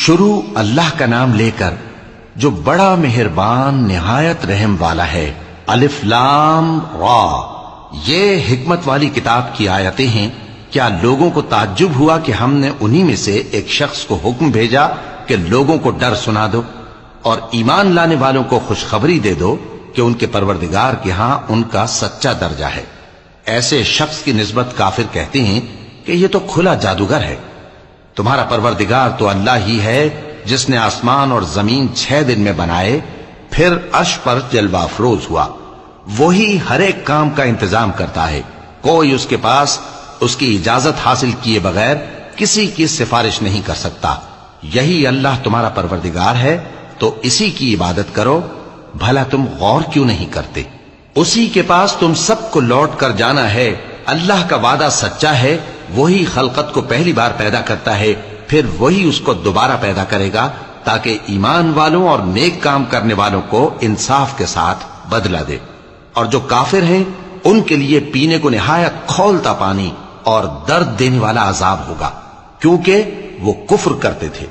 شروع اللہ کا نام لے کر جو بڑا مہربان نہایت رحم والا ہے۔ الف لام را، یہ حکمت والی کتاب کی آیتیں ہیں۔ کیا لوگوں کو تعجب ہوا کہ ہم نے انہی میں سے ایک شخص کو حکم بھیجا کہ لوگوں کو ڈر سنا دو اور ایمان لانے والوں کو خوشخبری دے دو کہ ان کے پروردگار کے ہاں ان کا سچا درجہ ہے۔ ایسے شخص کی نسبت کافر کہتے ہیں کہ یہ تو کھلا جادوگر ہے۔ تمہارا پروردگار تو اللہ ہی ہے جس نے آسمان اور زمین 6 دن میں بنائے، پھر عرش پر جلوہ افروز ہوا۔ وہی ہر ایک کام کا انتظام کرتا ہے، کوئی اس کے پاس اس کی اجازت حاصل کیے بغیر کسی کی سفارش نہیں کر سکتا۔ یہی اللہ تمہارا پروردگار ہے تو اسی کی عبادت کرو، بھلا تم غور کیوں نہیں کرتے؟ اسی کے پاس تم سب کو لوٹ کر جانا ہے۔ اللہ کا وعدہ سچا ہے، وہی خلقت کو پہلی بار پیدا کرتا ہے، پھر وہی اس کو دوبارہ پیدا کرے گا تاکہ ایمان والوں اور نیک کام کرنے والوں کو انصاف کے ساتھ بدلہ دے۔ اور جو کافر ہیں ان کے لیے پینے کو نہایت کھولتا پانی اور درد دینے والا عذاب ہوگا، کیونکہ وہ کفر کرتے تھے۔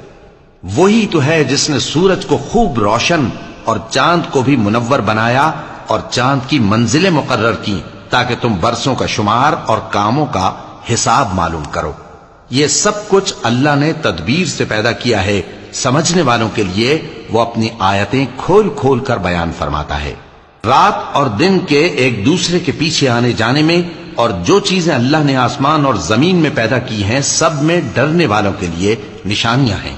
وہی تو ہے جس نے سورج کو خوب روشن اور چاند کو بھی منور بنایا اور چاند کی منزلیں مقرر کی تاکہ تم برسوں کا شمار اور کاموں کا حساب معلوم کرو۔ یہ سب کچھ اللہ نے تدبیر سے پیدا کیا ہے، سمجھنے والوں کے لیے وہ اپنی آیتیں کھول کھول کر بیان فرماتا ہے۔ رات اور دن کے ایک دوسرے کے پیچھے آنے جانے میں اور جو چیزیں اللہ نے آسمان اور زمین میں پیدا کی ہیں سب میں ڈرنے والوں کے لیے نشانیاں ہیں۔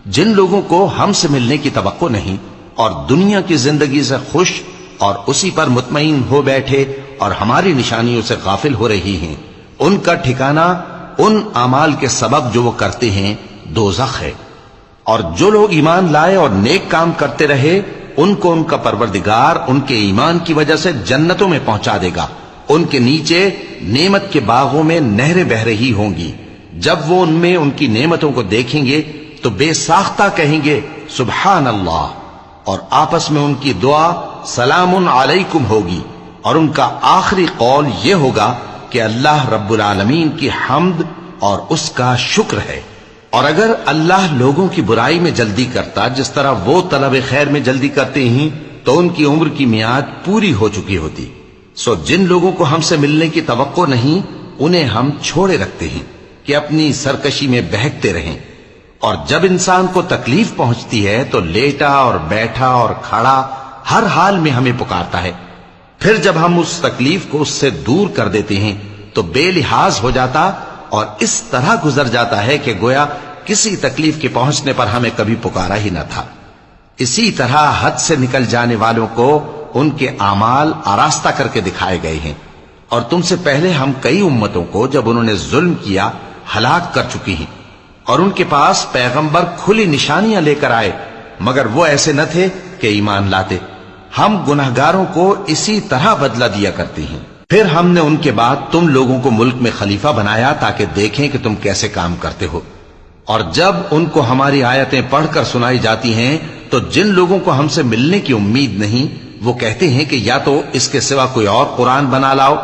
جن لوگوں کو ہم سے ملنے کی توقع نہیں اور دنیا کی زندگی سے خوش اور اسی پر مطمئن ہو بیٹھے اور ہماری نشانیوں سے غافل ہو رہی ہیں، ان کا ٹھکانہ ان اعمال کے سبب جو وہ کرتے ہیں دوزخ ہے۔ اور جو لوگ ایمان لائے اور نیک کام کرتے رہے ان کو ان کا پروردگار ان کے ایمان کی وجہ سے جنتوں میں پہنچا دے گا، ان کے نیچے نعمت کے باغوں میں نہریں بہ رہی ہوں گی۔ جب وہ ان میں ان کی نعمتوں کو دیکھیں گے تو بے ساختہ کہیں گے سبحان اللہ، اور آپس میں ان کی دعا سلام علیکم ہوگی، اور ان کا آخری قول یہ ہوگا کہ اللہ رب العالمین کی حمد اور اس کا شکر ہے۔ اور اگر اللہ لوگوں کی برائی میں جلدی کرتا جس طرح وہ طلب خیر میں جلدی کرتے ہیں تو ان کی عمر کی میعاد پوری ہو چکی ہوتی۔ سو جن لوگوں کو ہم سے ملنے کی توقع نہیں انہیں ہم چھوڑے رکھتے ہیں کہ اپنی سرکشی میں بہکتے رہیں، اور جب انسان کو تکلیف پہنچتی ہے تو لیٹا اور بیٹھا اور کھڑا ہر حال میں ہمیں پکارتا ہے۔ پھر جب ہم اس تکلیف کو اس سے دور کر دیتے ہیں تو بے لحاظ ہو جاتا اور اس طرح گزر جاتا ہے کہ گویا کسی تکلیف کے پہنچنے پر ہمیں کبھی پکارا ہی نہ تھا۔ اسی طرح حد سے نکل جانے والوں کو ان کے اعمال آراستہ کر کے دکھائے گئے ہیں، اور تم سے پہلے ہم کئی امتوں کو جب انہوں نے ظلم کیا ہلاک کر چکی ہیں، اور ان کے پاس پیغمبر کھلی نشانیاں لے کر آئے مگر وہ ایسے نہ تھے کہ ایمان لاتے۔ ہم گناہگاروں کو اسی طرح بدلہ دیا کرتے ہیں۔ پھر ہم نے ان کے بعد تم لوگوں کو ملک میں خلیفہ بنایا تاکہ دیکھیں کہ تم کیسے کام کرتے ہو۔ اور جب ان کو ہماری آیتیں پڑھ کر سنائی جاتی ہیں تو جن لوگوں کو ہم سے ملنے کی امید نہیں وہ کہتے ہیں کہ یا تو اس کے سوا کوئی اور قرآن بنا لاؤ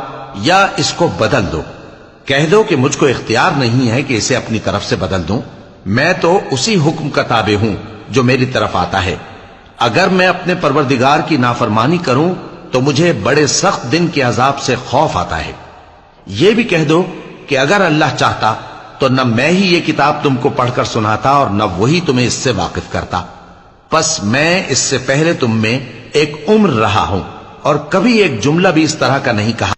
یا اس کو بدل دو۔ کہہ دو کہ مجھ کو اختیار نہیں ہے کہ اسے اپنی طرف سے بدل دوں، میں تو اسی حکم کا تابع ہوں جو میری طرف آتا ہے۔ اگر میں اپنے پروردگار کی نافرمانی کروں تو مجھے بڑے سخت دن کے عذاب سے خوف آتا ہے۔ یہ بھی کہہ دو کہ اگر اللہ چاہتا تو نہ میں ہی یہ کتاب تم کو پڑھ کر سناتا اور نہ وہی تمہیں اس سے واقف کرتا۔ پس میں اس سے پہلے تم میں ایک عمر رہا ہوں اور کبھی ایک جملہ بھی اس طرح کا نہیں کہا